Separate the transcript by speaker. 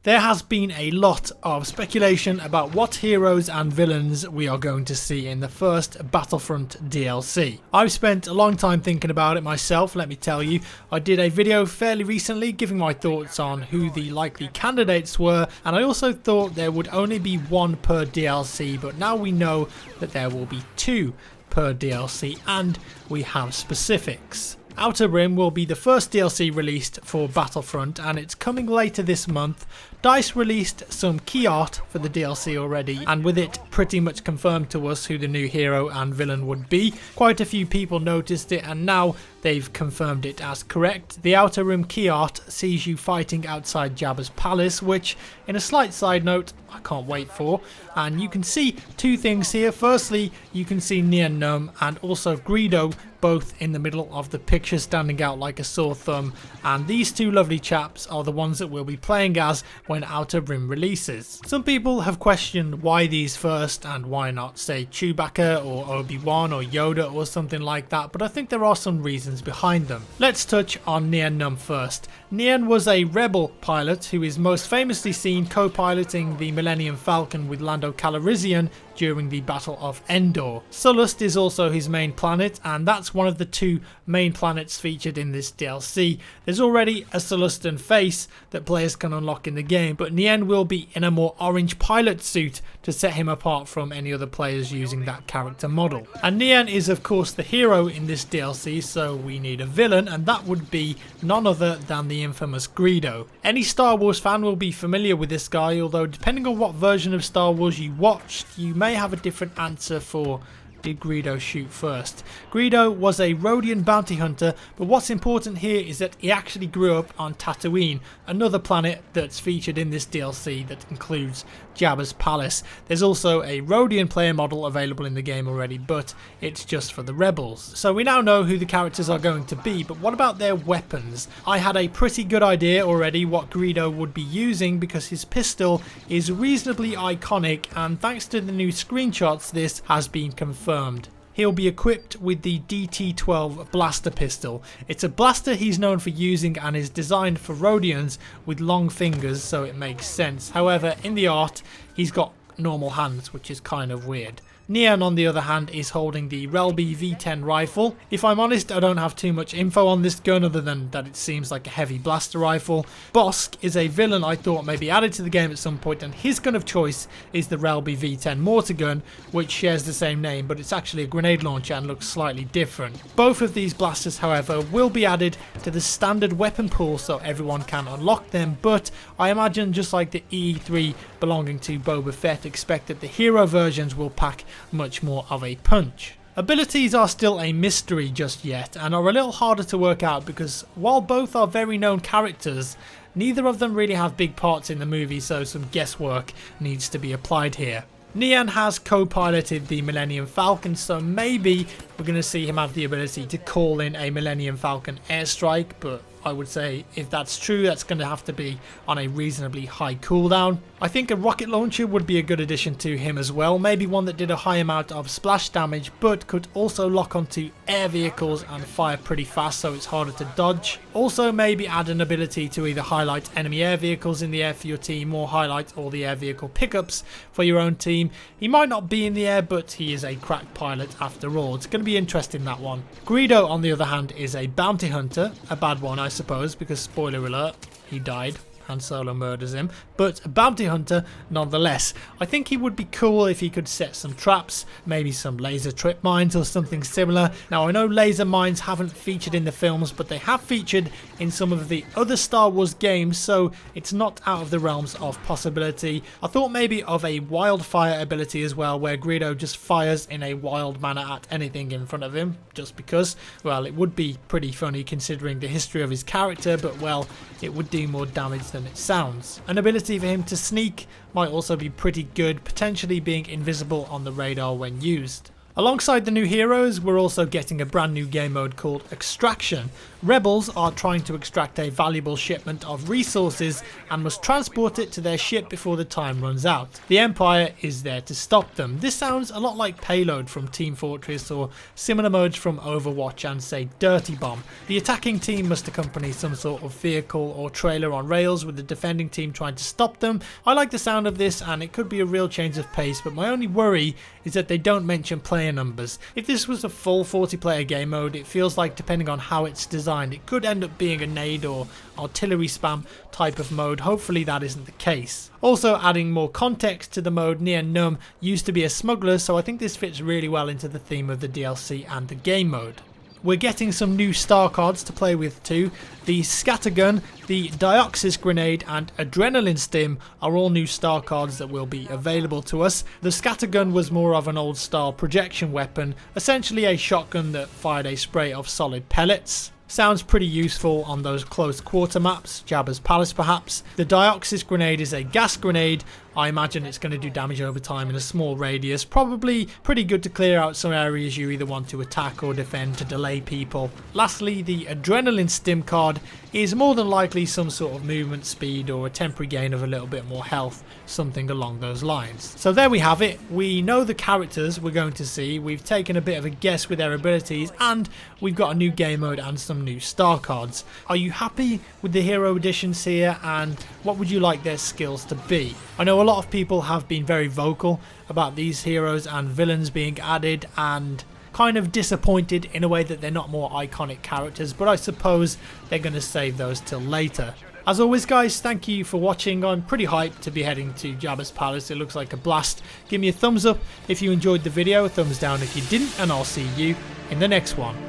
Speaker 1: There has been a lot of speculation about what heroes and villains we are going to see in the first Battlefront DLC. I've spent a long time thinking about it myself, let me tell you. I did a video fairly recently giving my thoughts on who the likely candidates were, and I also thought there would only be one per DLC, but now we know that there will be two per DLC and we have specifics. Outer Rim will be the first DLC released for Battlefront and it's coming later this month. DICE released some key art for the DLC already, and with it pretty much confirmed to us who the new hero and villain would be. Quite a few people noticed it and now they've confirmed it as correct. The Outer Rim key art sees you fighting outside Jabba's palace, which, in a slight side note, I can't wait for. And you can see two things here. Firstly, you can see NIEN NUNB and also Greedo both in the middle of the picture standing out like a sore thumb, and these two lovely chaps are the ones that we'll be playing as when Outer Rim releases. Some people have questioned why these first and why not say Chewbacca or Obi-Wan or Yoda or something like that, but I think there are some reasons behind them. Let's touch on NIEN NUNB first. NIEN was a rebel pilot who is most famously seen co-piloting the Millennium Falcon with Lando Calrissian during the Battle of Endor. Sullust is also his main planet, and that's one of the two main planets featured in this DLC. There's already a Sullustan face that players can unlock in the game, but NIEN will be in a more orange pilot suit to set him apart from any other players using that character model. And NIEN is of course the hero in this DLC, so we need a villain, and that would be none other than the infamous Greedo. Any Star Wars fan will be familiar with this guy, although depending on what version of Star Wars you watched, you may have a different answer for did Greedo shoot first. Greedo was a Rodian bounty hunter, but what's important here is that he actually grew up on Tatooine, another planet that's featured in this DLC that includes Jabba's palace. There's also a Rodian player model available in the game already, but it's just for the rebels. So we now know who the characters are going to be, but what about their weapons? I had a pretty good idea already what Greedo would be using because his pistol is reasonably iconic, and thanks to the new screenshots this has been confirmed. He'll be equipped with the DT-12 blaster pistol. It's a blaster he's known for using and is designed for Rodians with long fingers, so it makes sense. However, in the art, he's got normal hands, which is kind of weird. NIEN, on the other hand, is holding the Relby V10 rifle. If I'm honest, I don't have too much info on this gun other than that it seems like a heavy blaster rifle. Bossk is a villain I thought may be added to the game at some point, and his gun of choice is the Relby V10 mortar gun, which shares the same name, but it's actually a grenade launcher and looks slightly different. Both of these blasters, however, will be added to the standard weapon pool so everyone can unlock them, but I imagine just like the E3 belonging to Boba Fett, expect that the hero versions will pack much more of a punch. Abilities are still a mystery just yet and are a little harder to work out because while both are very known characters, neither of them really have big parts in the movie, so some guesswork needs to be applied here. NIEN has co-piloted the Millennium Falcon, so maybe we're going to see him have the ability to call in a Millennium Falcon airstrike, but I would say if that's true, that's going to have to be on a reasonably high cooldown. I think a rocket launcher would be a good addition to him as well, maybe one that did a high amount of splash damage but could also lock onto air vehicles and fire pretty fast so it's harder to dodge. Also maybe add an ability to either highlight enemy air vehicles in the air for your team or highlight all the air vehicle pickups for your own team. He might not be in the air, but he is a crack pilot after all. It's going to be interesting, that one. Greedo, on the other hand, is a bounty hunter, a bad one I suppose, because spoiler alert, he died. Han Solo murders him, but a bounty hunter nonetheless. I think he would be cool if he could set some traps, maybe some laser trip mines or something similar. Now I know laser mines haven't featured in the films, but they have featured in some of the other Star Wars games, so it's not out of the realms of possibility. I thought maybe of a wildfire ability as well, where Greedo just fires in a wild manner at anything in front of him, just because, well, it would be pretty funny considering the history of his character, but well, it would do more damage than it sounds. An ability for him to sneak might also be pretty good, potentially being invisible on the radar when used. Alongside the new heroes, we're also getting a brand new game mode called Extraction. Rebels are trying to extract a valuable shipment of resources and must transport it to their ship before the time runs out. The Empire is there to stop them. This sounds a lot like Payload from Team Fortress or similar modes from Overwatch and say Dirty Bomb. The attacking team must accompany some sort of vehicle or trailer on rails with the defending team trying to stop them. I like the sound of this and it could be a real change of pace, but my only worry is that they don't mention player numbers. If this was a full 40-player game mode, it feels like depending on how it's designed, it could end up being a nade or artillery spam type of mode. Hopefully that isn't the case. Also adding more context to the mode, NIEN NUNB used to be a smuggler, so I think this fits really well into the theme of the DLC and the game mode. We're getting some new star cards to play with too. The Scattergun, the Dioxis Grenade and Adrenaline Stim are all new star cards that will be available to us. The Scattergun was more of an old style projection weapon, essentially a shotgun that fired a spray of solid pellets. Sounds pretty useful on those close quarter maps, Jabba's Palace perhaps. The Dioxis Grenade is a gas grenade. I imagine it's going to do damage over time in a small radius. Probably pretty good to clear out some areas you either want to attack or defend to delay people. Lastly, the Adrenaline Stim card is more than likely some sort of movement speed or a temporary gain of a little bit more health, something along those lines. So there we have it. We know the characters we're going to see, we've taken a bit of a guess with their abilities, and we've got a new game mode and some new star cards. Are you happy with the hero additions here, and what would you like their skills to be? I know a lot of people have been very vocal about these heroes and villains being added and kind of disappointed in a way that they're not more iconic characters, but I suppose they're going to save those till later. As always guys, thank you for watching. I'm pretty hyped to be heading to Jabba's Palace. It looks like a blast. Give me a thumbs up if you enjoyed the video, a thumbs down if you didn't, and I'll see you in the next one.